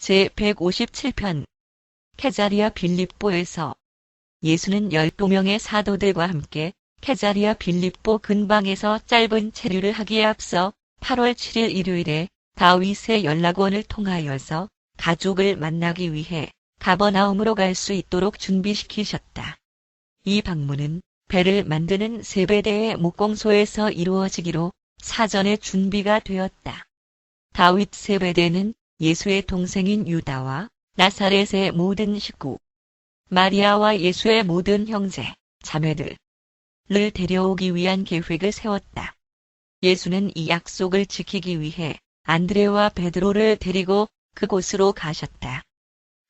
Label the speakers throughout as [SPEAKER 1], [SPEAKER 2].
[SPEAKER 1] 제157편 케자리아 빌립보에서 예수는 12명의 사도들과 함께 케자리아 빌립보 근방에서 짧은 체류를 하기에 앞서 8월 7일 일요일에 다윗의 연락원을 통하여서 가족을 만나기 위해 가버나움으로 갈 수 있도록 준비시키셨다. 이 방문은 배를 만드는 세베대의 목공소에서 이루어지기로 사전에 준비가 되었다. 다윗 세베대는 예수의 동생인 유다와 나사렛의 모든 식구, 마리아와 예수의 모든 형제, 자매들을 데려오기 위한 계획을 세웠다. 예수는 이 약속을 지키기 위해 안드레와 베드로를 데리고 그곳으로 가셨다.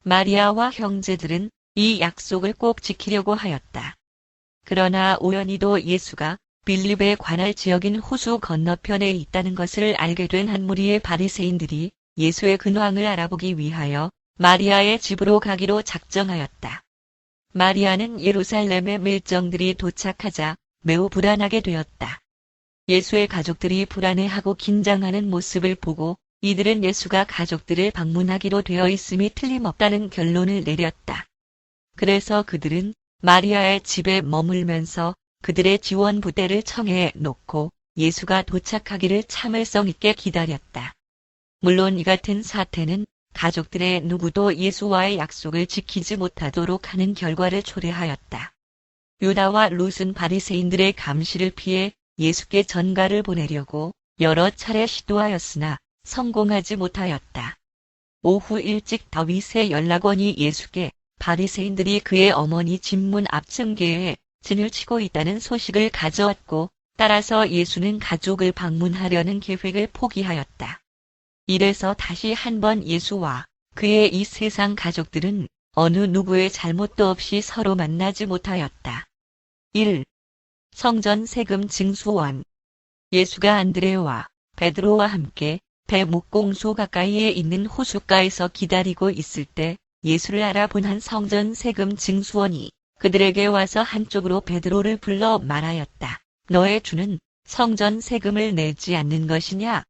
[SPEAKER 1] 마리아와 형제들은 이 약속을 꼭 지키려고 하였다. 그러나 우연히도 예수가 빌립의 관할 지역인 호수 건너편에 있다는 것을 알게 된 한 무리의 바리새인들이 예수의 근황을 알아보기 위하여 마리아의 집으로 가기로 작정하였다. 마리아는 예루살렘의 밀정들이 도착하자 매우 불안하게 되었다. 예수의 가족들이 불안해하고 긴장하는 모습을 보고 이들은 예수가 가족들을 방문하기로 되어 있음이 틀림없다는 결론을 내렸다. 그래서 그들은 마리아의 집에 머물면서 그들의 지원 부대를 청해 놓고 예수가 도착하기를 참을성 있게 기다렸다. 물론 이 같은 사태는 가족들의 누구도 예수와의 약속을 지키지 못하도록 하는 결과를 초래하였다. 유다와 룻은 바리새인들의 감시를 피해 예수께 전가를 보내려고 여러 차례 시도하였으나 성공하지 못하였다. 오후 일찍 다윗의 연락원이 예수께 바리새인들이 그의 어머니 집문 앞층계에 진을 치고 있다는 소식을 가져왔고 따라서 예수는 가족을 방문하려는 계획을 포기하였다. 이래서 다시 한번 예수와 그의 이 세상 가족들은 어느 누구의 잘못도 없이 서로 만나지 못하였다. 1. 성전 세금 징수원. 예수가 안드레와 베드로와 함께 배 목공소 가까이에 있는 호숫가에서 기다리고 있을 때 예수를 알아본 한 성전 세금 징수원이 그들에게 와서 한쪽으로 베드로를 불러 말하였다. 너의 주는 성전 세금을 내지 않는 것이냐?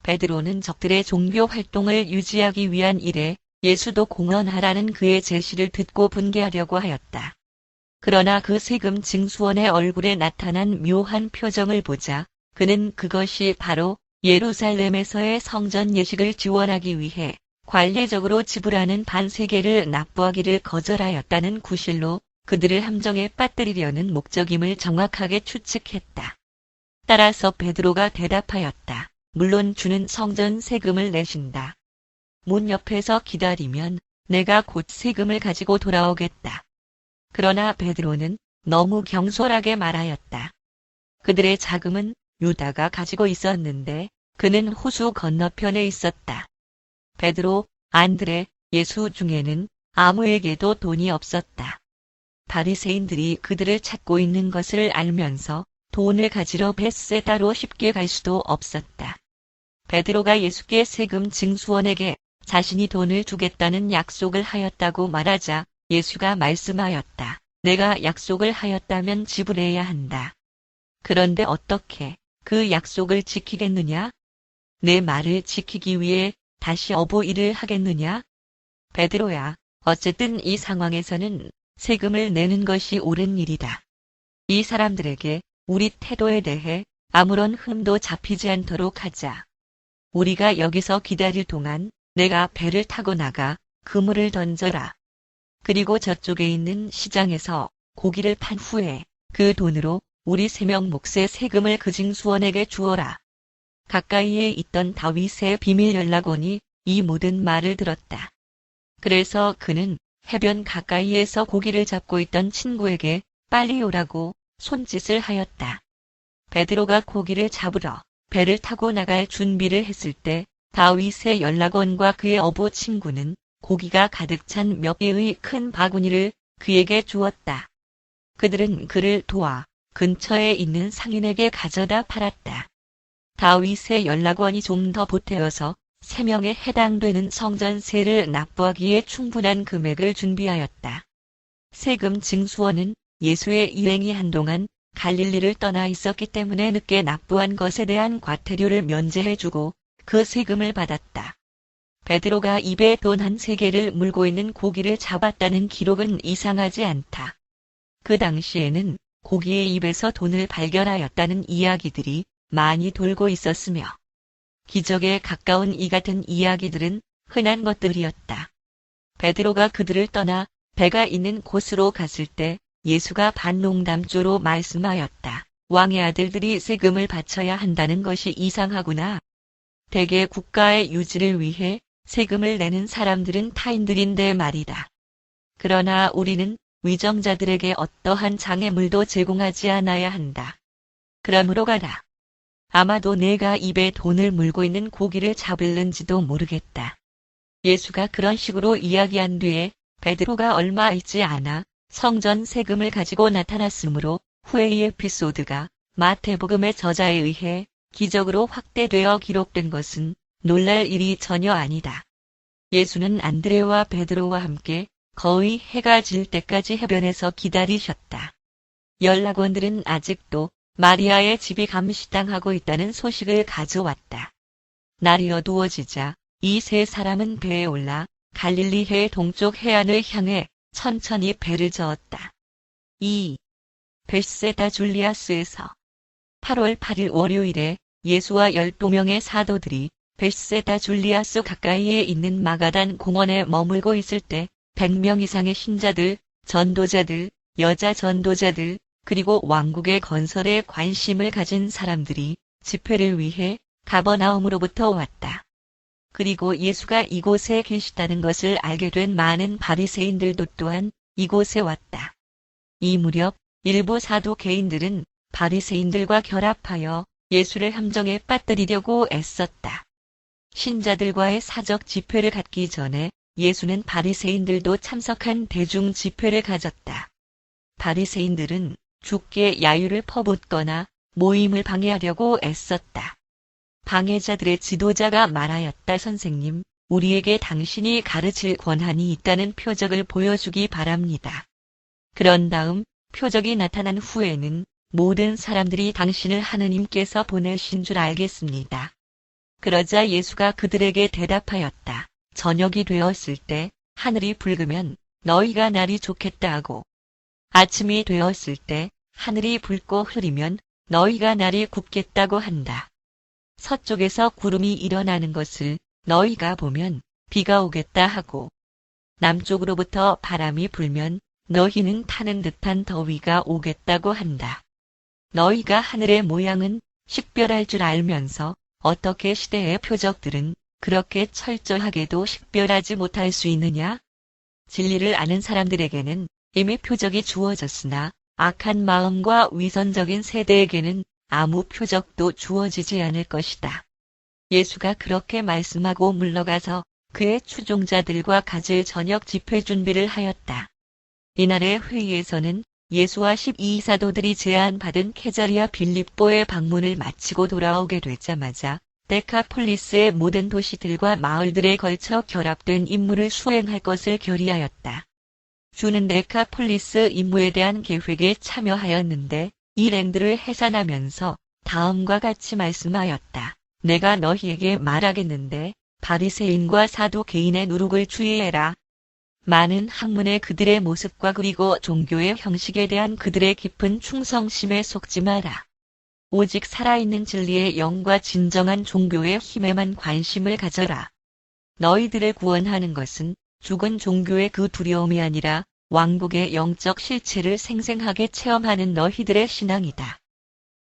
[SPEAKER 1] 베드로는 적들의 종교 활동을 유지하기 위한 일에 예수도 공헌하라는 그의 제시를 듣고 분개하려고 하였다. 그러나 그 세금 징수원의 얼굴에 나타난 묘한 표정을 보자 그는 그것이 바로 예루살렘에서의 성전 예식을 지원하기 위해 관례적으로 지불하는 반세계를 납부하기를 거절하였다는 구실로 그들을 함정에 빠뜨리려는 목적임을 정확하게 추측했다. 따라서 베드로가 대답하였다. 물론 주는 성전 세금을 내신다. 문 옆에서 기다리면 내가 곧 세금을 가지고 돌아오겠다. 그러나 베드로는 너무 경솔하게 말하였다. 그들의 자금은 유다가 가지고 있었는데 그는 호수 건너편에 있었다. 베드로, 안드레, 예수 중에는 아무에게도 돈이 없었다. 바리새인들이 그들을 찾고 있는 것을 알면서 돈을 가지러 벳세다로 쉽게 갈 수도 없었다. 베드로가 예수께 세금 징수원에게 자신이 돈을 주겠다는 약속을 하였다고 말하자 예수가 말씀하였다. 내가 약속을 하였다면 지불해야 한다. 그런데 어떻게 그 약속을 지키겠느냐? 내 말을 지키기 위해 다시 어보일을 하겠느냐? 베드로야, 어쨌든 이 상황에서는 세금을 내는 것이 옳은 일이다. 이 사람들에게 우리 태도에 대해 아무런 흠도 잡히지 않도록 하자. 우리가 여기서 기다릴 동안 내가 배를 타고 나가 그물을 던져라. 그리고 저쪽에 있는 시장에서 고기를 판 후에 그 돈으로 우리 3명 몫의 세금을 그 징수원에게 주어라. 가까이에 있던 다윗의 비밀 연락원이 이 모든 말을 들었다. 그래서 그는 해변 가까이에서 고기를 잡고 있던 친구에게 빨리 오라고 손짓을 하였다. 베드로가 고기를 잡으러 배를 타고 나갈 준비를 했을 때 다윗의 연락원과 그의 어부 친구는 고기가 가득 찬 몇 개의 큰 바구니를 그에게 주었다. 그들은 그를 도와 근처에 있는 상인에게 가져다 팔았다. 다윗의 연락원이 좀 더 보태어서 3명에 해당되는 성전세를 납부하기에 충분한 금액을 준비하였다. 세금 징수원은 예수의 일행이 한동안 갈릴리를 떠나 있었기 때문에 늦게 납부한 것에 대한 과태료를 면제해주고 그 세금을 받았다. 베드로가 입에 돈 한 3개를 물고 있는 고기를 잡았다는 기록은 이상하지 않다. 그 당시에는 고기의 입에서 돈을 발견하였다는 이야기들이 많이 돌고 있었으며 기적에 가까운 이 같은 이야기들은 흔한 것들이었다. 베드로가 그들을 떠나 배가 있는 곳으로 갔을 때 예수가 반농담조로 말씀하였다. 왕의 아들들이 세금을 바쳐야 한다는 것이 이상하구나. 대개 국가의 유지를 위해 세금을 내는 사람들은 타인들인데 말이다. 그러나 우리는 위정자들에게 어떠한 장애물도 제공하지 않아야 한다. 그러므로 가라. 아마도 내가 입에 돈을 물고 있는 고기를 잡을는지도 모르겠다. 예수가 그런 식으로 이야기한 뒤에 베드로가 얼마 있지 않아 성전 세금을 가지고 나타났으므로 후의 이 에피소드가 마태복음의 저자에 의해 기적으로 확대되어 기록된 것은 놀랄 일이 전혀 아니다. 예수는 안드레와 베드로와 함께 거의 해가 질 때까지 해변에서 기다리셨다. 연락원들은 아직도 마리아의 집이 감시당하고 있다는 소식을 가져왔다. 날이 어두워지자 이 3사람은 배에 올라 갈릴리해 동쪽 해안을 향해 천천히 배를 저었다. 2. 벳세다 줄리아스에서 8월 8일 월요일에 예수와 12명의 사도들이 벳세다 줄리아스 가까이에 있는 마가단 공원에 머물고 있을 때 100명 이상의 신자들, 전도자들, 여자 전도자들, 그리고 왕국의 건설에 관심을 가진 사람들이 집회를 위해 가버나움으로부터 왔다. 그리고 예수가 이곳에 계시다는 것을 알게 된 많은 바리새인들도 또한 이곳에 왔다. 이 무렵 일부 사두개인들은 바리새인들과 결합하여 예수를 함정에 빠뜨리려고 애썼다. 신자들과의 사적 집회를 갖기 전에 예수는 바리새인들도 참석한 대중 집회를 가졌다. 바리새인들은 주께 야유를 퍼붓거나 모임을 방해하려고 애썼다. 방해자들의 지도자가 말하였다. 선생님, 우리에게 당신이 가르칠 권한이 있다는 표적을 보여주기 바랍니다. 그런 다음 표적이 나타난 후에는 모든 사람들이 당신을 하느님께서 보내신 줄 알겠습니다. 그러자 예수가 그들에게 대답하였다. 저녁이 되었을 때 하늘이 붉으면 너희가 날이 좋겠다 하고 아침이 되었을 때 하늘이 붉고 흐리면 너희가 날이 굽겠다고 한다. 서쪽에서 구름이 일어나는 것을 너희가 보면 비가 오겠다 하고 남쪽으로부터 바람이 불면 너희는 타는 듯한 더위가 오겠다고 한다. 너희가 하늘의 모양은 식별할 줄 알면서 어떻게 시대의 표적들은 그렇게 철저하게도 식별하지 못할 수 있느냐? 진리를 아는 사람들에게는 이미 표적이 주어졌으나 악한 마음과 위선적인 세대에게는 아무 표적도 주어지지 않을 것이다. 예수가 그렇게 말씀하고 물러가서 그의 추종자들과 가질 저녁 집회 준비를 하였다. 이날의 회의에서는 예수와 12사도들이 제안받은 케자리아 빌립보의 방문을 마치고 돌아오게 되자마자 데카폴리스의 모든 도시들과 마을들에 걸쳐 결합된 임무를 수행할 것을 결의하였다. 주는 데카폴리스 임무에 대한 계획에 참여하였는데 일행들을 해산하면서 다음과 같이 말씀하였다. 내가 너희에게 말하겠는데 바리새인과 사두개인의 누룩을 주의해라. 많은 학문의 그들의 모습과 그리고 종교의 형식에 대한 그들의 깊은 충성심에 속지 마라. 오직 살아있는 진리의 영과 진정한 종교의 힘에만 관심을 가져라. 너희들을 구원하는 것은 죽은 종교의 그 두려움이 아니라 왕국의 영적 실체를 생생하게 체험하는 너희들의 신앙이다.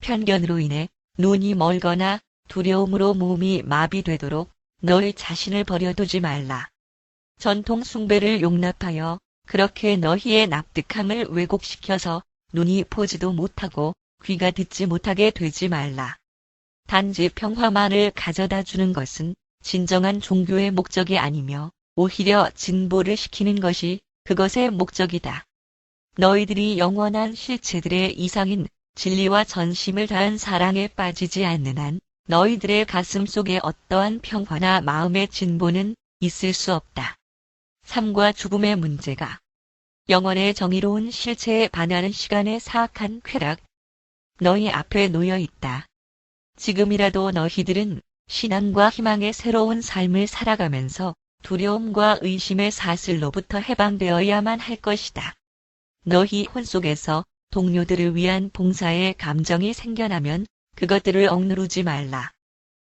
[SPEAKER 1] 편견으로 인해 눈이 멀거나 두려움으로 몸이 마비되도록 너희 자신을 버려두지 말라. 전통 숭배를 용납하여 그렇게 너희의 납득함을 왜곡시켜서 눈이 보지도 못하고 귀가 듣지 못하게 되지 말라. 단지 평화만을 가져다 주는 것은 진정한 종교의 목적이 아니며 오히려 진보를 시키는 것이 그것의 목적이다. 너희들이 영원한 실체들의 이상인 진리와 전심을 다한 사랑에 빠지지 않는 한 너희들의 가슴 속에 어떠한 평화나 마음의 진보는 있을 수 없다. 삶과 죽음의 문제가 영원의 정의로운 실체에 반하는 시간의 사악한 쾌락 너희 앞에 놓여 있다. 지금이라도 너희들은 신앙과 희망의 새로운 삶을 살아가면서 두려움과 의심의 사슬로부터 해방되어야만 할 것이다. 너희 혼 속에서 동료들을 위한 봉사의 감정이 생겨나면 그것들을 억누르지 말라.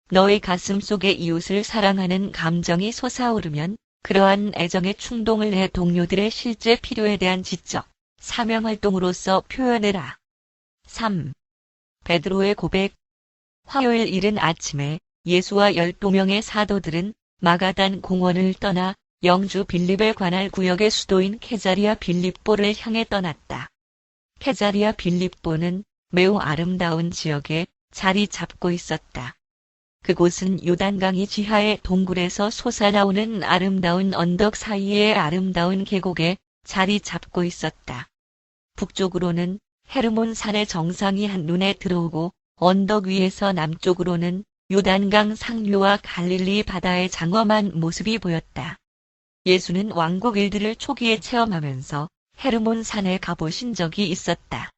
[SPEAKER 1] 너의 가슴 속에 이웃을 사랑하는 감정이 솟아오르면 그러한 애정의 충동을 내 동료들의 실제 필요에 대한 지적, 사명활동으로서 표현해라. 3. 베드로의 고백. 화요일 이른 아침에 예수와 12명의 사도들은 마가단 공원을 떠나 영주 빌립에 관할 구역의 수도인 케자리아 빌립보를 향해 떠났다. 케자리아 빌립보는 매우 아름다운 지역에 자리 잡고 있었다. 그곳은 요단강이 지하의 동굴에서 솟아나오는 아름다운 언덕 사이의 아름다운 계곡에 자리 잡고 있었다. 북쪽으로는 헤르몬 산의 정상이 한눈에 들어오고 언덕 위에서 남쪽으로는 요단강 상류와 갈릴리 바다의 장엄한 모습이 보였다. 예수는 왕국 일들을 초기에 체험하면서 헤르몬 산에 가보신 적이 있었다.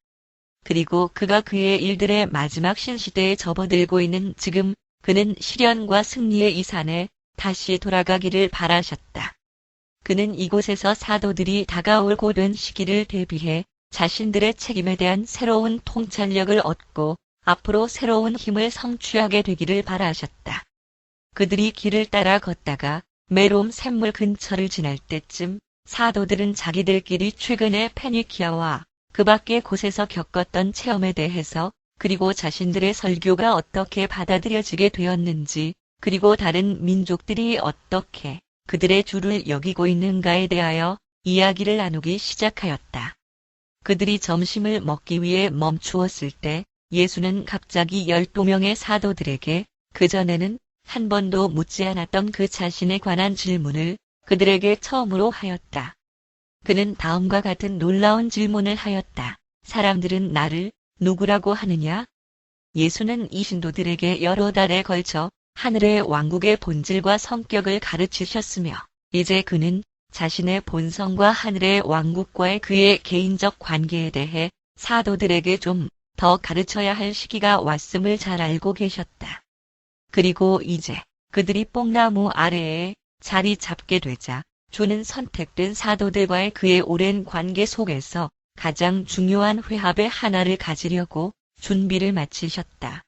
[SPEAKER 1] 그리고 그가 그의 일들의 마지막 신시대에 접어들고 있는 지금 그는 시련과 승리의 이 산에 다시 돌아가기를 바라셨다. 그는 이곳에서 사도들이 다가올 고된 시기를 대비해 자신들의 책임에 대한 새로운 통찰력을 얻고 앞으로 새로운 힘을 성취하게 되기를 바라셨다. 그들이 길을 따라 걷다가 메롬 샘물 근처를 지날 때쯤 사도들은 자기들끼리 최근에 페니키아와 그 밖의 곳에서 겪었던 체험에 대해서 그리고 자신들의 설교가 어떻게 받아들여지게 되었는지 그리고 다른 민족들이 어떻게 그들의 주를 여기고 있는가에 대하여 이야기를 나누기 시작하였다. 그들이 점심을 먹기 위해 멈추었을 때 예수는 갑자기 12명의 사도들에게 그전에는 한 번도 묻지 않았던 그 자신에 관한 질문을 그들에게 처음으로 하였다. 그는 다음과 같은 놀라운 질문을 하였다. 사람들은 나를 누구라고 하느냐? 예수는 이 신도들에게 여러 달에 걸쳐 하늘의 왕국의 본질과 성격을 가르치셨으며 이제 그는 자신의 본성과 하늘의 왕국과의 그의 개인적 관계에 대해 사도들에게 좀 더 가르쳐야 할 시기가 왔음을 잘 알고 계셨다. 그리고 이제 그들이 뽕나무 아래에 자리 잡게 되자 주는 선택된 사도들과의 그의 오랜 관계 속에서 가장 중요한 회합의 하나를 가지려고 준비를 마치셨다.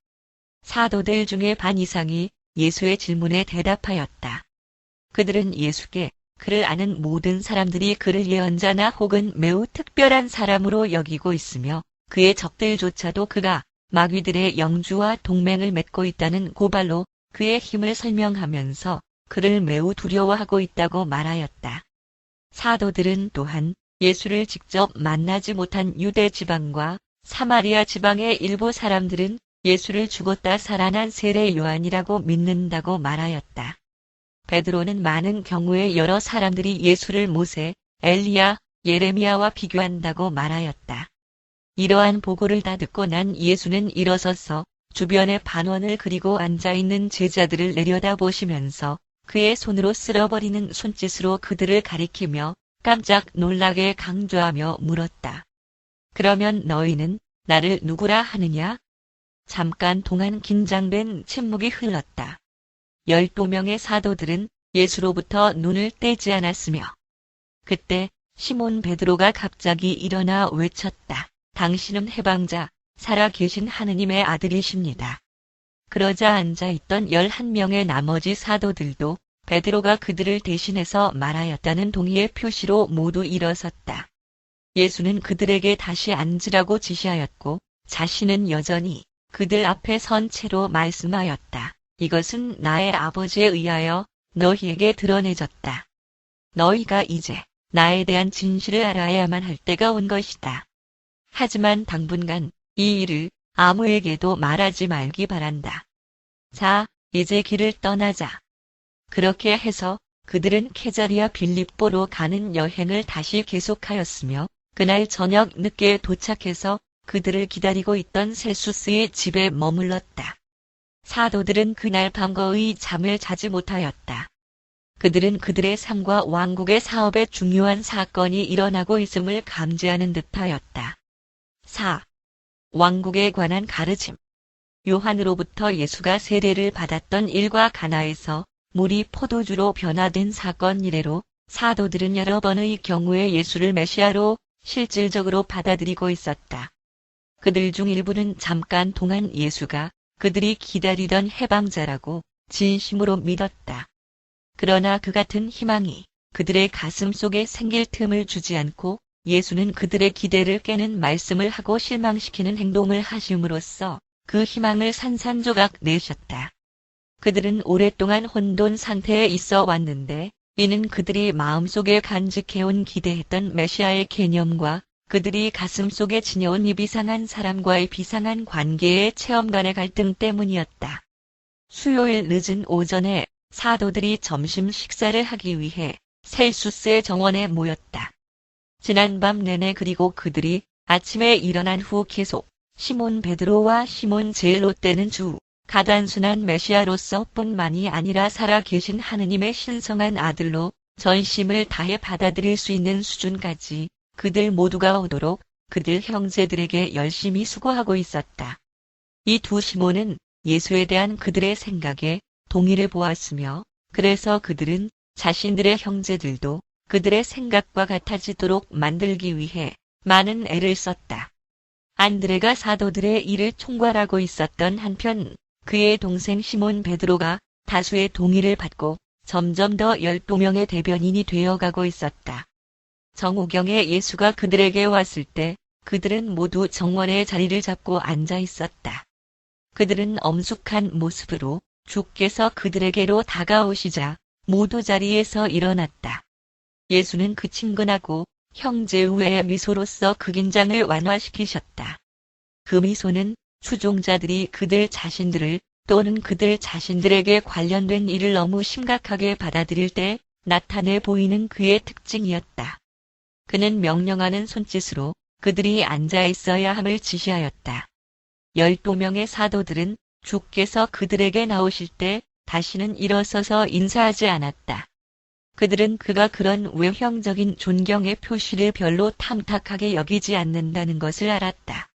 [SPEAKER 1] 사도들 중에 반 이상이 예수의 질문에 대답하였다. 그들은 예수께 그를 아는 모든 사람들이 그를 예언자나 혹은 매우 특별한 사람으로 여기고 있으며 그의 적들조차도 그가 마귀들의 영주와 동맹을 맺고 있다는 고발로 그의 힘을 설명하면서 그를 매우 두려워하고 있다고 말하였다. 사도들은 또한 예수를 직접 만나지 못한 유대 지방과 사마리아 지방의 일부 사람들은 예수를 죽었다 살아난 세례 요한이라고 믿는다고 말하였다. 베드로는 많은 경우에 여러 사람들이 예수를 모세, 엘리야, 예레미야와 비교한다고 말하였다. 이러한 보고를 다 듣고 난 예수는 일어서서 주변의 반원을 그리고 앉아있는 제자들을 내려다보시면서 그의 손으로 쓸어버리는 손짓으로 그들을 가리키며 깜짝 놀라게 강조하며 물었다. 그러면 너희는 나를 누구라 하느냐? 잠깐 동안 긴장된 침묵이 흘렀다. 12명의 사도들은 예수로부터 눈을 떼지 않았으며 그때 시몬 베드로가 갑자기 일어나 외쳤다. 당신은 해방자, 살아계신 하느님의 아들이십니다. 그러자 앉아있던 11명의 나머지 사도들도 베드로가 그들을 대신해서 말하였다는 동의의 표시로 모두 일어섰다. 예수는 그들에게 다시 앉으라고 지시하였고 자신은 여전히 그들 앞에 선 채로 말씀하였다. 이것은 나의 아버지에 의하여 너희에게 드러내졌다. 너희가 이제 나에 대한 진실을 알아야만 할 때가 온 것이다. 하지만 당분간 이 일을 아무에게도 말하지 말기 바란다. 자, 이제 길을 떠나자. 그렇게 해서 그들은 케자리아 빌립보로 가는 여행을 다시 계속하였으며 그날 저녁 늦게 도착해서 그들을 기다리고 있던 셀수스의 집에 머물렀다. 사도들은 그날 밤 거의 잠을 자지 못하였다. 그들은 그들의 삶과 왕국의 사업에 중요한 사건이 일어나고 있음을 감지하는 듯하였다. 4. 왕국에 관한 가르침. 요한으로부터 예수가 세례를 받았던 일과 가나에서 물이 포도주로 변화된 사건 이래로 사도들은 여러 번의 경우에 예수를 메시아로 실질적으로 받아들이고 있었다. 그들 중 일부는 잠깐 동안 예수가 그들이 기다리던 해방자라고 진심으로 믿었다. 그러나 그 같은 희망이 그들의 가슴 속에 생길 틈을 주지 않고 예수는 그들의 기대를 깨는 말씀을 하고 실망시키는 행동을 하심으로써 그 희망을 산산조각 내셨다. 그들은 오랫동안 혼돈 상태에 있어 왔는데 이는 그들이 마음속에 간직해온 기대했던 메시아의 개념과 그들이 가슴속에 지녀온 이 비상한 사람과의 비상한 관계의 체험 간의 갈등 때문이었다. 수요일 늦은 오전에 사도들이 점심 식사를 하기 위해 셀수스의 정원에 모였다. 지난밤 내내 그리고 그들이 아침에 일어난 후 계속 시몬 베드로와 시몬 제일롯 때는 주 가단순한 메시아로서 뿐만이 아니라 살아계신 하느님의 신성한 아들로 전심을 다해 받아들일 수 있는 수준까지 그들 모두가 오도록 그들 형제들에게 열심히 수고하고 있었다. 이 두 시몬은 예수에 대한 그들의 생각에 동의를 보았으며 그래서 그들은 자신들의 형제들도 그들의 생각과 같아지도록 만들기 위해 많은 애를 썼다. 안드레가 사도들의 일을 총괄하고 있었던 한편 그의 동생 시몬 베드로가 다수의 동의를 받고 점점 더 12명의 대변인이 되어가고 있었다. 정오경에 예수가 그들에게 왔을 때 그들은 모두 정원에 자리를 잡고 앉아 있었다. 그들은 엄숙한 모습으로 주께서 그들에게로 다가오시자 모두 자리에서 일어났다. 예수는 그 친근하고 형제우애의 미소로써 그 긴장을 완화시키셨다. 그 미소는 추종자들이 그들 자신들을 또는 그들 자신들에게 관련된 일을 너무 심각하게 받아들일 때 나타내 보이는 그의 특징이었다. 그는 명령하는 손짓으로 그들이 앉아 있어야 함을 지시하였다. 12명의 사도들은 주께서 그들에게 나오실 때 다시는 일어서서 인사하지 않았다. 그들은 그가 그런 외형적인 존경의 표시를 별로 탐탁하게 여기지 않는다는 것을 알았다.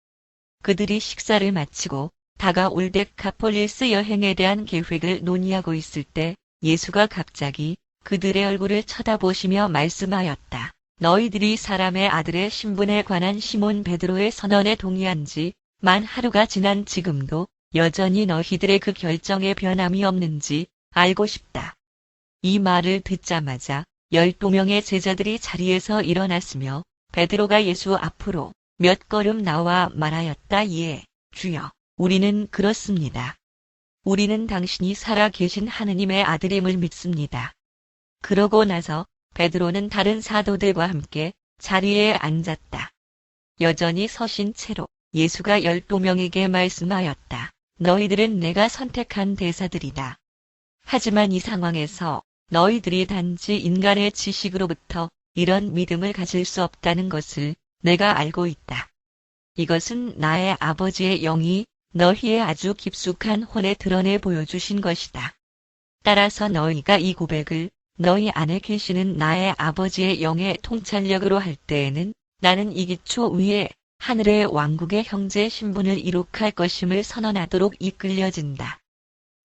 [SPEAKER 1] 그들이 식사를 마치고 다가올 데카폴리스 여행에 대한 계획을 논의하고 있을 때 예수가 갑자기 그들의 얼굴을 쳐다보시며 말씀하였다. 너희들이 사람의 아들의 신분에 관한 시몬 베드로의 선언에 동의한 지 만 하루가 지난 지금도 여전히 너희들의 그 결정에 변함이 없는지 알고 싶다. 이 말을 듣자마자 12명의 제자들이 자리에서 일어났으며 베드로가 예수 앞으로 몇 걸음 나와 말하였다. 예, 주여, 우리는 그렇습니다. 우리는 당신이 살아계신 하느님의 아들임을 믿습니다. 그러고 나서 베드로는 다른 사도들과 함께 자리에 앉았다. 여전히 서신 채로 예수가 12명에게 말씀하였다. 너희들은 내가 선택한 대사들이다. 하지만 이 상황에서 너희들이 단지 인간의 지식으로부터 이런 믿음을 가질 수 없다는 것을 내가 알고 있다. 이것은 나의 아버지의 영이 너희의 아주 깊숙한 혼에 드러내 보여주신 것이다. 따라서 너희가 이 고백을 너희 안에 계시는 나의 아버지의 영의 통찰력으로 할 때에는 나는 이 기초 위에 하늘의 왕국의 형제 신분을 이룩할 것임을 선언하도록 이끌려진다.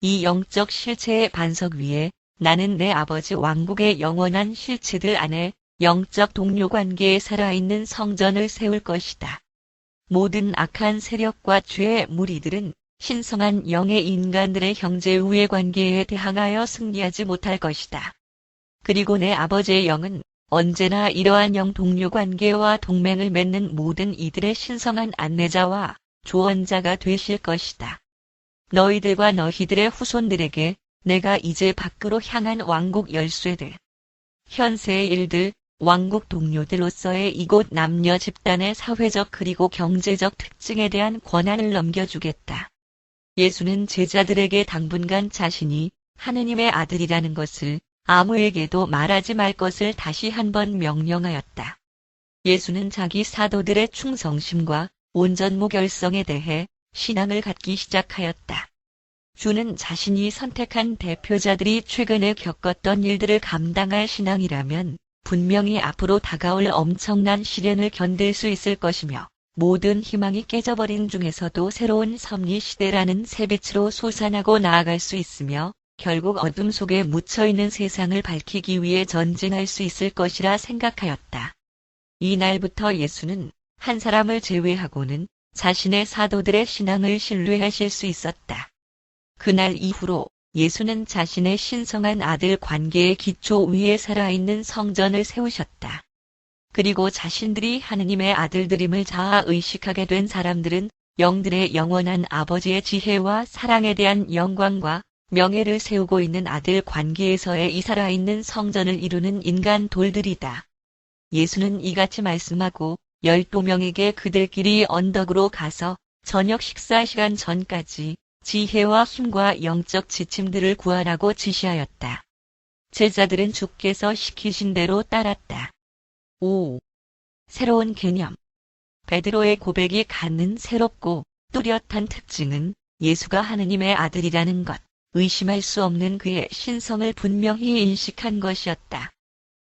[SPEAKER 1] 이 영적 실체의 반석 위에 나는 내 아버지 왕국의 영원한 실체들 안에 영적 동료 관계에 살아있는 성전을 세울 것이다. 모든 악한 세력과 죄의 무리들은 신성한 영의 인간들의 형제우애 관계에 대항하여 승리하지 못할 것이다. 그리고 내 아버지의 영은 언제나 이러한 영 동료 관계와 동맹을 맺는 모든 이들의 신성한 안내자와 조언자가 되실 것이다. 너희들과 너희들의 후손들에게 내가 이제 밖으로 향한 왕국 열쇠들, 현세의 일들, 왕국 동료들로서의 이곳 남녀 집단의 사회적 그리고 경제적 특징에 대한 권한을 넘겨주겠다. 예수는 제자들에게 당분간 자신이 하느님의 아들이라는 것을 아무에게도 말하지 말 것을 다시 한번 명령하였다. 예수는 자기 사도들의 충성심과 온전무결성에 대해 신앙을 갖기 시작하였다. 주는 자신이 선택한 대표자들이 최근에 겪었던 일들을 감당할 신앙이라면 분명히 앞으로 다가올 엄청난 시련을 견딜 수 있을 것이며 모든 희망이 깨져버린 중에서도 새로운 섭리 시대라는 새빛으로 솟아나고 나아갈 수 있으며 결국 어둠 속에 묻혀있는 세상을 밝히기 위해 전진할 수 있을 것이라 생각하였다. 이날부터 예수는 한 사람을 제외하고는 자신의 사도들의 신앙을 신뢰하실 수 있었다. 그날 이후로 예수는 자신의 신성한 아들 관계의 기초 위에 살아있는 성전을 세우셨다. 그리고 자신들이 하느님의 아들들임을 자아 의식하게 된 사람들은 영들의 영원한 아버지의 지혜와 사랑에 대한 영광과 명예를 세우고 있는 아들 관계에서의 이 살아있는 성전을 이루는 인간 돌들이다. 예수는 이같이 말씀하고 12명에게 그들끼리 언덕으로 가서 저녁 식사 시간 전까지 지혜와 힘과 영적 지침들을 구하라고 지시하였다. 제자들은 주께서 시키신 대로 따랐다. 5. 새로운 개념. 베드로의 고백이 갖는 새롭고 뚜렷한 특징은 예수가 하느님의 아들이라는 것, 의심할 수 없는 그의 신성을 분명히 인식한 것이었다.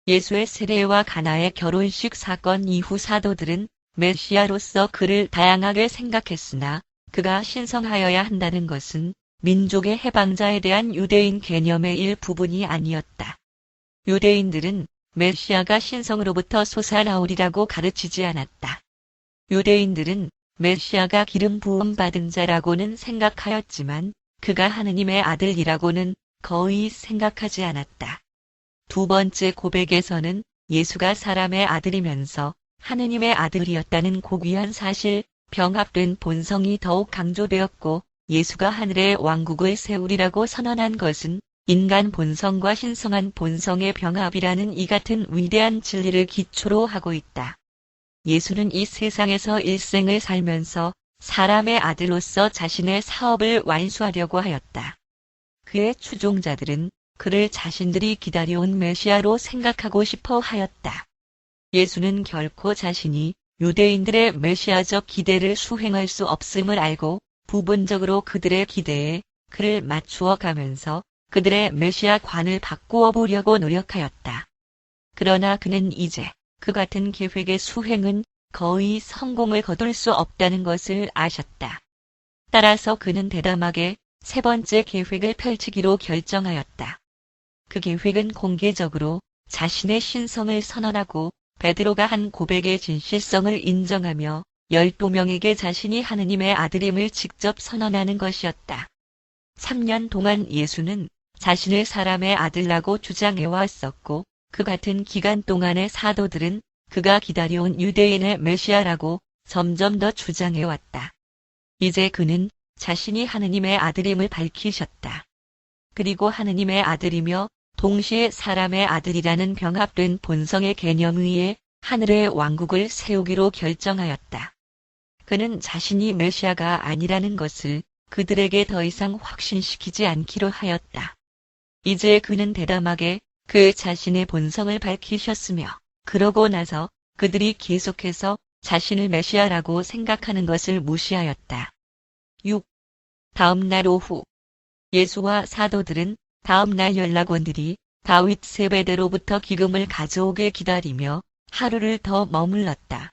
[SPEAKER 1] 예수의 세례와 가나의 결혼식 사건 이후 사도들은 메시아로서 그를 다양하게 생각했으나 그가 신성하여야 한다는 것은 민족의 해방자에 대한 유대인 개념의 일부분이 아니었다. 유대인들은 메시아가 신성으로부터 솟아나오리라고 가르치지 않았다. 유대인들은 메시아가 기름 부음 받은 자라고는 생각하였지만 그가 하느님의 아들이라고는 거의 생각하지 않았다. 두 번째 고백에서는 예수가 사람의 아들이면서 하느님의 아들이었다는 고귀한 사실, 병합된 본성이 더욱 강조되었고 예수가 하늘의 왕국을 세우리라고 선언한 것은 인간 본성과 신성한 본성의 병합이라는 이 같은 위대한 진리를 기초로 하고 있다. 예수는 이 세상에서 일생을 살면서 사람의 아들로서 자신의 사업을 완수하려고 하였다. 그의 추종자들은 그를 자신들이 기다려온 메시아로 생각하고 싶어 하였다. 예수는 결코 자신이 유대인들의 메시아적 기대를 수행할 수 없음을 알고 부분적으로 그들의 기대에 그를 맞추어 가면서 그들의 메시아관을 바꾸어 보려고 노력하였다. 그러나 그는 이제 그 같은 계획의 수행은 거의 성공을 거둘 수 없다는 것을 아셨다. 따라서 그는 대담하게 세 번째 계획을 펼치기로 결정하였다. 그 계획은 공개적으로 자신의 신성을 선언하고 베드로가 한 고백의 진실성을 인정하며 12명에게 자신이 하느님의 아들임을 직접 선언하는 것이었다. 3년 동안 예수는 자신을 사람의 아들라고 주장해왔었고 그 같은 기간 동안의 사도들은 그가 기다려온 유대인의 메시아라고 점점 더 주장해왔다. 이제 그는 자신이 하느님의 아들임을 밝히셨다. 그리고 하느님의 아들이며 동시에 사람의 아들이라는 병합된 본성의 개념 위에 하늘의 왕국을 세우기로 결정하였다. 그는 자신이 메시아가 아니라는 것을 그들에게 더 이상 확신시키지 않기로 하였다. 이제 그는 대담하게 그 자신의 본성을 밝히셨으며 그러고 나서 그들이 계속해서 자신을 메시아라고 생각하는 것을 무시하였다. 6. 다음 날 오후 예수와 사도들은 다음 날 연락원들이 다윗 세베대로부터 기금을 가져오길 기다리며 하루를 더 머물렀다.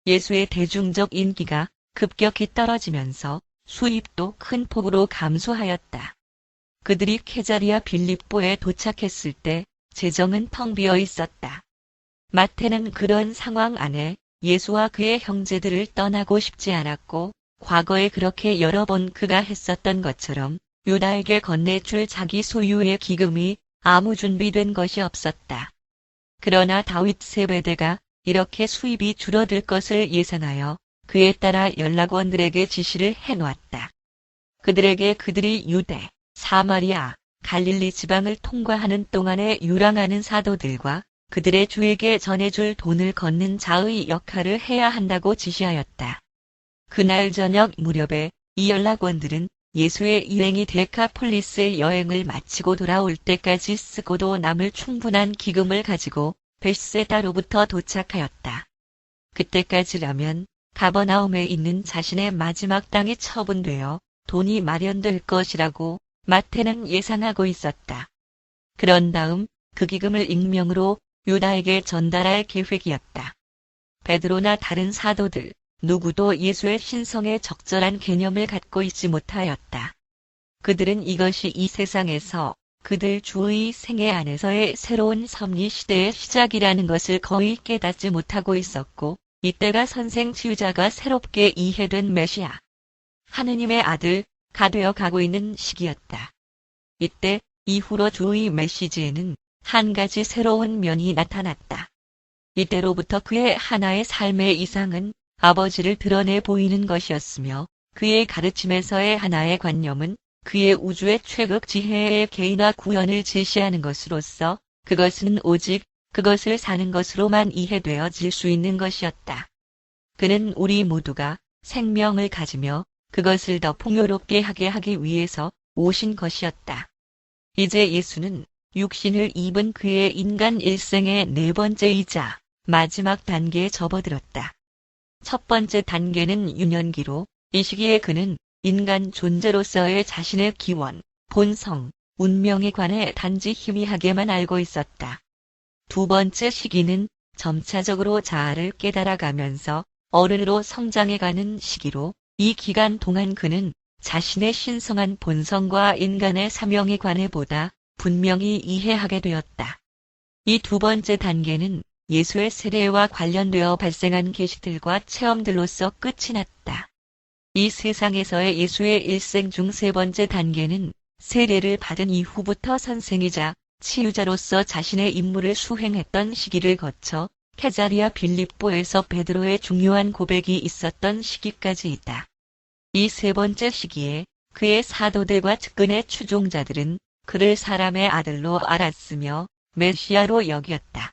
[SPEAKER 1] 예수의 대중적 인기가 급격히 떨어지면서 수입도 큰 폭으로 감소하였다. 그들이 케자리아 빌립보에 도착했을 때 재정은 텅 비어 있었다. 마태는 그런 상황 안에 예수와 그의 형제들을 떠나고 싶지 않았고 과거에 그렇게 여러 번 그가 했었던 것처럼 유다에게 건네줄 자기 소유의 기금이 아무 준비된 것이 없었다. 그러나 다윗 세베대가 이렇게 수입이 줄어들 것을 예상하여 그에 따라 연락원들에게 지시를 해놓았다. 그들에게 그들이 유대, 사마리아, 갈릴리 지방을 통과하는 동안에 유랑하는 사도들과 그들의 주에게 전해줄 돈을 걷는 자의 역할을 해야 한다고 지시하였다. 그날 저녁 무렵에 이 연락원들은 예수의 일행이 데카폴리스의 여행을 마치고 돌아올 때까지 쓰고도 남을 충분한 기금을 가지고 벳세다로부터 도착하였다. 그때까지라면 가버나움에 있는 자신의 마지막 땅이 처분되어 돈이 마련될 것이라고 마태는 예상하고 있었다. 그런 다음 그 기금을 익명으로 유다에게 전달할 계획이었다. 베드로나 다른 사도들, 누구도 예수의 신성에 적절한 개념을 갖고 있지 못하였다. 그들은 이것이 이 세상에서 그들 주의 생애 안에서의 새로운 섭리 시대의 시작이라는 것을 거의 깨닫지 못하고 있었고, 이때가 선생지휘자가 새롭게 이해된 메시아, 하느님의 아들가 되어 가고 있는 시기였다. 이때 이후로 주의 메시지에는 한 가지 새로운 면이 나타났다. 이때로부터 그의 하나의 삶의 이상은 아버지를 드러내 보이는 것이었으며, 그의 가르침에서의 하나의 관념은 그의 우주의 최극 지혜의 개인화 구현을 제시하는 것으로서 그것은 오직 그것을 사는 것으로만 이해되어질 수 있는 것이었다. 그는 우리 모두가 생명을 가지며 그것을 더 풍요롭게 하게 하기 위해서 오신 것이었다. 이제 예수는 육신을 입은 그의 인간 일생의 네 번째이자 마지막 단계에 접어들었다. 첫 번째 단계는 유년기로, 이 시기에 그는 인간 존재로서의 자신의 기원, 본성, 운명에 관해 단지 희미하게만 알고 있었다. 두 번째 시기는 점차적으로 자아를 깨달아가면서 어른으로 성장해가는 시기로, 이 기간 동안 그는 자신의 신성한 본성과 인간의 사명에 관해 보다 분명히 이해하게 되었다. 이 두 번째 단계는 예수의 세례와 관련되어 발생한 계시들과 체험들로서 끝이 났다. 이 세상에서의 예수의 일생 중 세 번째 단계는 세례를 받은 이후부터 선생이자 치유자로서 자신의 임무를 수행했던 시기를 거쳐 케자리아 빌립보에서 베드로의 중요한 고백이 있었던 시기까지이다. 이 세 번째 시기에 그의 사도들과 측근의 추종자들은 그를 사람의 아들로 알았으며 메시아로 여겼다.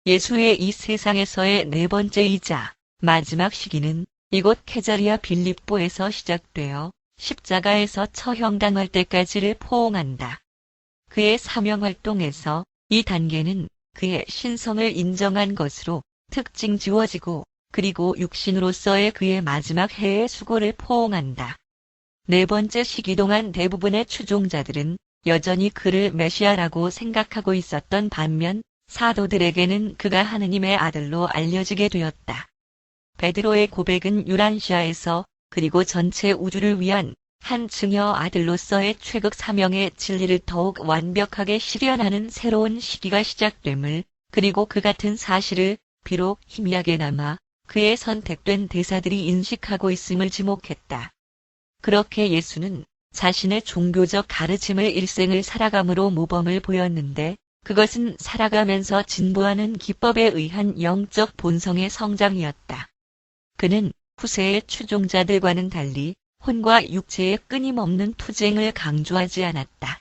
[SPEAKER 1] 예수의 이 세상에서의 네 번째이자 마지막 시기는 이곳 케자리아 빌립보에서 시작되어 십자가에서 처형당할 때까지를 포옹한다. 그의 사명활동에서 이 단계는 그의 신성을 인정한 것으로 특징 지워지고, 그리고 육신으로서의 그의 마지막 해의 수고를 포옹한다. 네 번째 시기 동안 대부분의 추종자들은 여전히 그를 메시아라고 생각하고 있었던 반면 사도들에게는 그가 하느님의 아들로 알려지게 되었다. 베드로의 고백은 유란시아에서 그리고 전체 우주를 위한 한 증여 아들로서의 최극 사명의 진리를 더욱 완벽하게 실현하는 새로운 시기가 시작됨을, 그리고 그 같은 사실을 비록 희미하게나마 그의 선택된 대사들이 인식하고 있음을 지목했다. 그렇게 예수는 자신의 종교적 가르침을 일생을 살아감으로 모범을 보였는데, 그것은 살아가면서 진보하는 기법에 의한 영적 본성의 성장이었다. 그는 후세의 추종자들과는 달리 혼과 육체의 끊임없는 투쟁을 강조하지 않았다.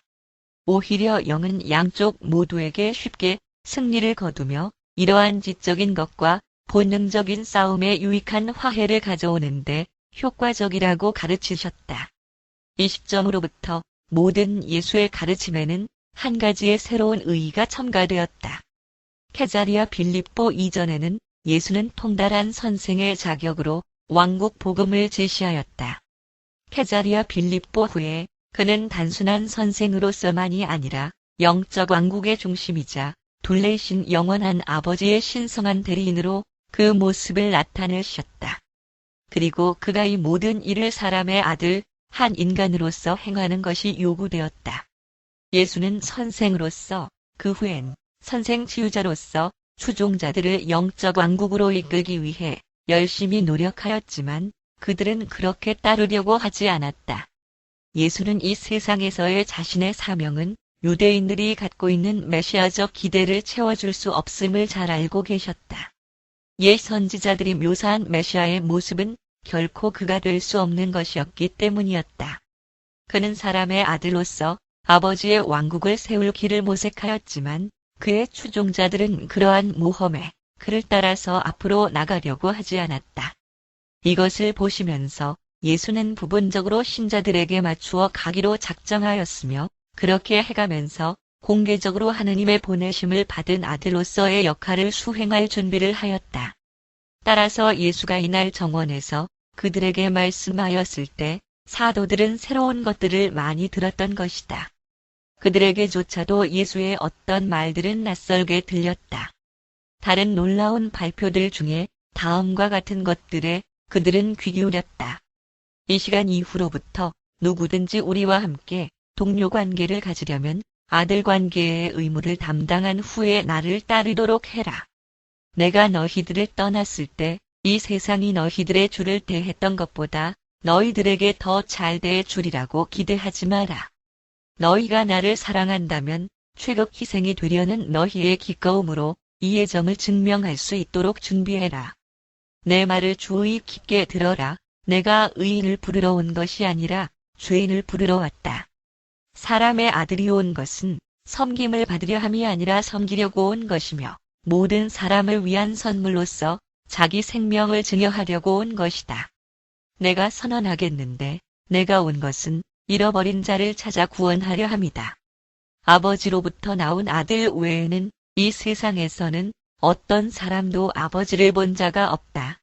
[SPEAKER 1] 오히려 영은 양쪽 모두에게 쉽게 승리를 거두며 이러한 지적인 것과 본능적인 싸움에 유익한 화해를 가져오는데 효과적이라고 가르치셨다. 이 시점으로부터 모든 예수의 가르침에는 한 가지의 새로운 의의가 첨가되었다. 케자리아 빌립보 이전에는 예수는 통달한 선생의 자격으로 왕국 복음을 제시하였다. 케자리아 빌립보 후에 그는 단순한 선생으로서만이 아니라 영적 왕국의 중심이자 둘레이신 영원한 아버지의 신성한 대리인으로 그 모습을 나타내셨다. 그리고 그가 이 모든 일을 사람의 아들, 한 인간으로서 행하는 것이 요구되었다. 예수는 선생으로서, 그 후엔 선생지휘자로서 추종자들을 영적 왕국으로 이끌기 위해 열심히 노력하였지만 그들은 그렇게 따르려고 하지 않았다. 예수는 이 세상에서의 자신의 사명은 유대인들이 갖고 있는 메시아적 기대를 채워줄 수 없음을 잘 알고 계셨다. 옛 선지자들이 묘사한 메시아의 모습은 결코 그가 될 수 없는 것이었기 때문이었다. 그는 사람의 아들로서 아버지의 왕국을 세울 길을 모색하였지만 그의 추종자들은 그러한 모험에 그를 따라서 앞으로 나가려고 하지 않았다. 이것을 보시면서 예수는 부분적으로 신자들에게 맞추어 가기로 작정하였으며, 그렇게 해가면서 공개적으로 하느님의 보내심을 받은 아들로서의 역할을 수행할 준비를 하였다. 따라서 예수가 이날 정원에서 그들에게 말씀하였을 때 사도들은 새로운 것들을 많이 들었던 것이다. 그들에게조차도 예수의 어떤 말들은 낯설게 들렸다. 다른 놀라운 발표들 중에 다음과 같은 것들에 그들은 귀 기울였다. 이 시간 이후로부터 누구든지 우리와 함께 동료 관계를 가지려면 아들 관계의 의무를 담당한 후에 나를 따르도록 해라. 내가 너희들을 떠났을 때 이 세상이 너희들의 주를 대했던 것보다 너희들에게 더 잘 대해 주리라고 기대하지 마라. 너희가 나를 사랑한다면 최극 희생이 되려는 너희의 기꺼움으로 이 애정을 증명할 수 있도록 준비해라. 내 말을 주의 깊게 들어라. 내가 의인을 부르러 온 것이 아니라 죄인을 부르러 왔다. 사람의 아들이 온 것은 섬김을 받으려 함이 아니라 섬기려고 온 것이며 모든 사람을 위한 선물로서 자기 생명을 증여하려고 온 것이다. 내가 선언하겠는데 내가 온 것은 잃어버린 자를 찾아 구원하려 함이다. 아버지로부터 나온 아들 외에는 이 세상에서는 어떤 사람도 아버지를 본 자가 없다.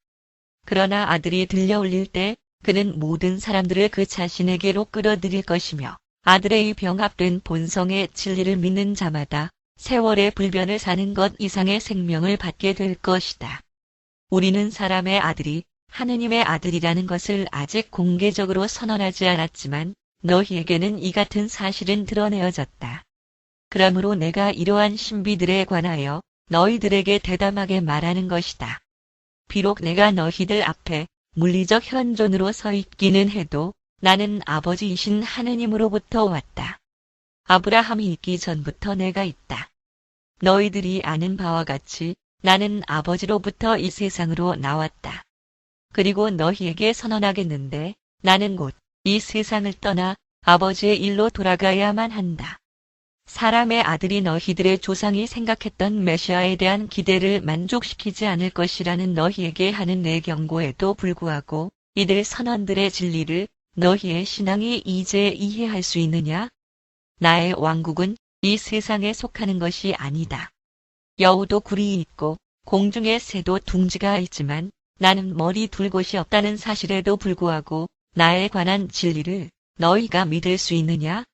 [SPEAKER 1] 그러나 아들이 들려올릴 때 그는 모든 사람들을 그 자신에게로 끌어들일 것이며 아들의 병합된 본성의 진리를 믿는 자마다 세월의 불변을 사는 것 이상의 생명을 받게 될 것이다. 우리는 사람의 아들이 하느님의 아들이라는 것을 아직 공개적으로 선언하지 않았지만 너희에게는 이 같은 사실은 드러내어졌다. 그러므로 내가 이러한 신비들에 관하여 너희들에게 대담하게 말하는 것이다. 비록 내가 너희들 앞에 물리적 현존으로 서 있기는 해도 나는 아버지이신 하느님으로부터 왔다. 아브라함이 있기 전부터 내가 있다. 너희들이 아는 바와 같이 나는 아버지로부터 이 세상으로 나왔다. 그리고 너희에게 선언하겠는데 나는 곧 이 세상을 떠나 아버지의 일로 돌아가야만 한다. 사람의 아들이 너희들의 조상이 생각했던 메시아에 대한 기대를 만족시키지 않을 것이라는 너희에게 하는 내 경고에도 불구하고 이들 선언들의 진리를 너희의 신앙이 이제 이해할 수 있느냐? 나의 왕국은 이 세상에 속하는 것이 아니다. 여우도 굴이 있고 공중의 새도 둥지가 있지만 나는 머리 둘 곳이 없다는 사실에도 불구하고 나에 관한 진리를 너희가 믿을 수 있느냐?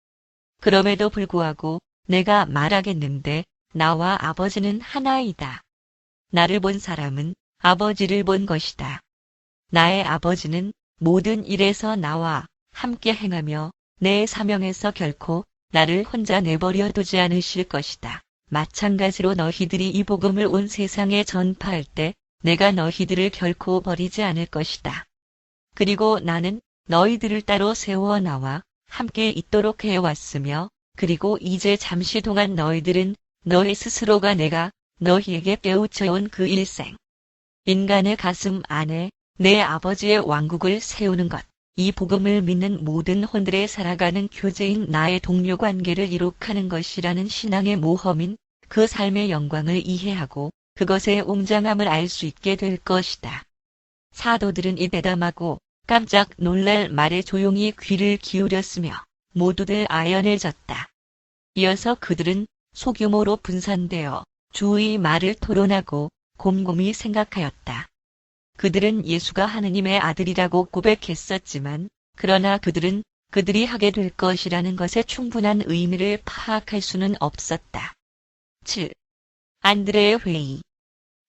[SPEAKER 1] 그럼에도 불구하고 내가 말하겠는데 나와 아버지는 하나이다. 나를 본 사람은 아버지를 본 것이다. 나의 아버지는 모든 일에서 나와 함께 행하며 내 사명에서 결코 나를 혼자 내버려 두지 않으실 것이다. 마찬가지로 너희들이 이 복음을 온 세상에 전파할 때 내가 너희들을 결코 버리지 않을 것이다. 그리고 나는 너희들을 따로 세워 나와 함께 있도록 해왔으며 그리고 이제 잠시 동안 너희들은 너희 스스로가 내가 너희에게 깨우쳐온 그 일생 인간의 가슴 안에 내 아버지의 왕국을 세우는 것, 이 복음을 믿는 모든 혼들의 살아가는 교제인 나의 동료 관계를 이룩하는 것이라는 신앙의 모험인 그 삶의 영광을 이해하고 그것의 웅장함을 알 수 있게 될 것이다. 사도들은 이 대담하고 깜짝 놀랄 말에 조용히 귀를 기울였으며 모두들 아연해졌다. 이어서 그들은 소규모로 분산되어 주의 말을 토론하고 곰곰이 생각하였다. 그들은 예수가 하느님의 아들이라고 고백했었지만 그러나 그들은 그들이 하게 될 것이라는 것에 충분한 의미를 파악할 수는 없었다. 7. 안드레의 회의.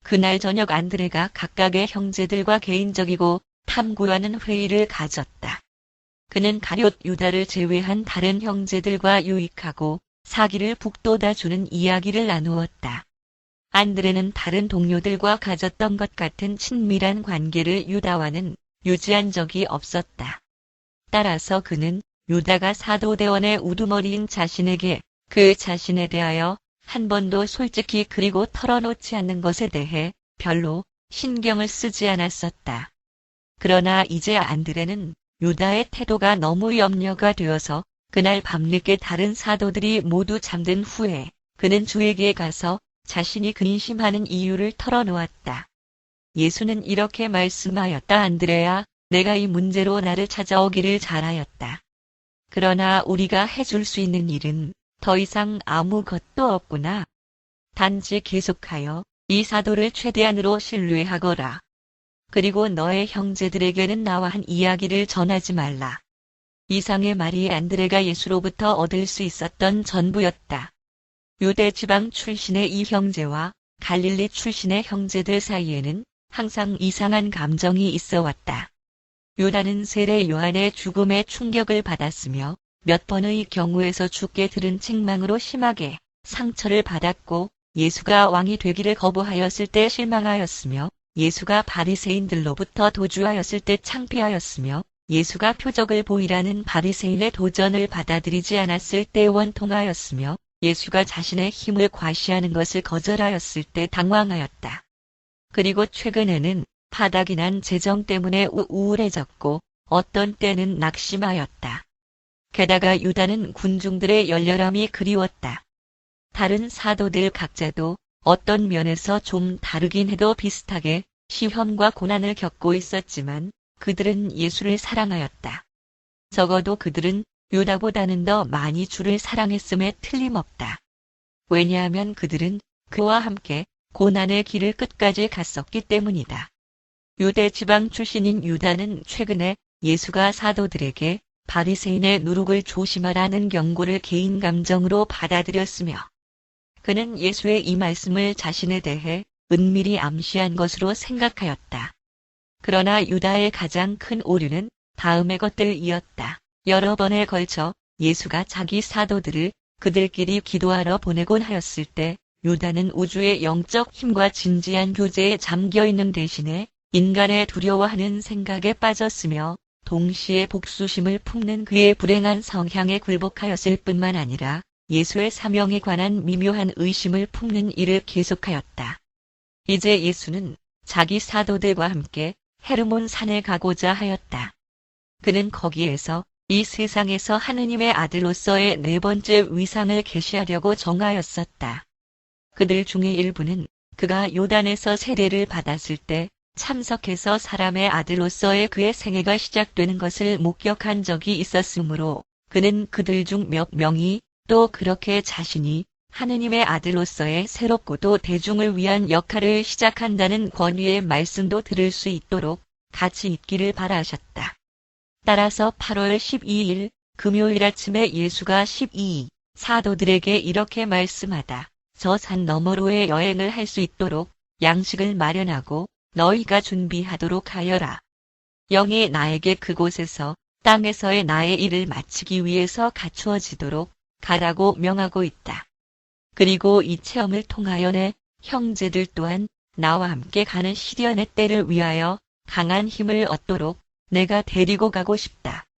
[SPEAKER 1] 그날 저녁 안드레가 각각의 형제들과 개인적이고 탐구하는 회의를 가졌다. 그는 가룟 유다를 제외한 다른 형제들과 유익하고 사기를 북돋아주는 이야기를 나누었다. 안드레는 다른 동료들과 가졌던 것 같은 친밀한 관계를 유다와는 유지한 적이 없었다. 따라서 그는 유다가 사도대원의 우두머리인 자신에게 그 자신에 대하여 한 번도 솔직히 그리고 털어놓지 않는 것에 대해 별로 신경을 쓰지 않았었다. 그러나 이제 안드레는 유다의 태도가 너무 염려가 되어서 그날 밤늦게 다른 사도들이 모두 잠든 후에 그는 주에게 가서 자신이 근심하는 이유를 털어놓았다. 예수는 이렇게 말씀하였다. 안드레야, 내가 이 문제로 나를 찾아오기를 잘하였다. 그러나 우리가 해줄 수 있는 일은 더 이상 아무것도 없구나. 단지 계속하여 이 사도를 최대한으로 신뢰하거라. 그리고 너의 형제들에게는 나와 한 이야기를 전하지 말라. 이상의 말이 안드레가 예수로부터 얻을 수 있었던 전부였다. 유대 지방 출신의 이 형제와 갈릴리 출신의 형제들 사이에는 항상 이상한 감정이 있어 왔다. 유다는 세례 요한의 죽음에 충격을 받았으며 몇 번의 경우에서 주께 들은 책망으로 심하게 상처를 받았고 예수가 왕이 되기를 거부하였을 때 실망하였으며 예수가 바리새인들로부터 도주하였을 때 창피하였으며 예수가 표적을 보이라는 바리새인의 도전을 받아들이지 않았을 때 원통하였으며 예수가 자신의 힘을 과시하는 것을 거절하였을 때 당황하였다. 그리고 최근에는 파닥이 난 재정 때문에 우울해졌고 어떤 때는 낙심하였다. 게다가 유다는 군중들의 열렬함이 그리웠다. 다른 사도들 각자도 어떤 면에서 좀 다르긴 해도 비슷하게 시험과 고난을 겪고 있었지만 그들은 예수를 사랑하였다. 적어도 그들은 유다보다는 더 많이 주를 사랑했음에 틀림없다. 왜냐하면 그들은 그와 함께 고난의 길을 끝까지 갔었기 때문이다. 유대 지방 출신인 유다는 최근에 예수가 사도들에게 바리새인의 누룩을 조심하라는 경고를 개인 감정으로 받아들였으며 그는 예수의 이 말씀을 자신에 대해 은밀히 암시한 것으로 생각하였다. 그러나 유다의 가장 큰 오류는 다음의 것들이었다. 여러 번에 걸쳐 예수가 자기 사도들을 그들끼리 기도하러 보내곤 하였을 때 유다는 우주의 영적 힘과 진지한 교제에 잠겨있는 대신에 인간의 두려워하는 생각에 빠졌으며 동시에 복수심을 품는 그의 불행한 성향에 굴복하였을 뿐만 아니라 예수의 사명에 관한 미묘한 의심을 품는 일을 계속하였다. 이제 예수는 자기 사도들과 함께 헤르몬 산에 가고자 하였다. 그는 거기에서 이 세상에서 하느님의 아들로서의 네 번째 위상을 계시하려고 정하였었다. 그들 중에 일부는 그가 요단에서 세례를 받았을 때 참석해서 사람의 아들로서의 그의 생애가 시작되는 것을 목격한 적이 있었으므로 그는 그들 중 몇 명이 또 그렇게 자신이 하느님의 아들로서의 새롭고도 대중을 위한 역할을 시작한다는 권위의 말씀도 들을 수 있도록 같이 있기를 바라셨다. 따라서 8월 12일 금요일 아침에 예수가 12 사도들에게 이렇게 말씀하다. 저 산 너머로의 여행을 할 수 있도록 양식을 마련하고 너희가 준비하도록 하여라. 영이 나에게 그곳에서 땅에서의 나의 일을 마치기 위해서 갖추어지도록 가라고 명하고 있다. 그리고 이 체험을 통하여 내 형제들 또한 나와 함께 가는 시련의 때를 위하여 강한 힘을 얻도록 내가 데리고 가고 싶다.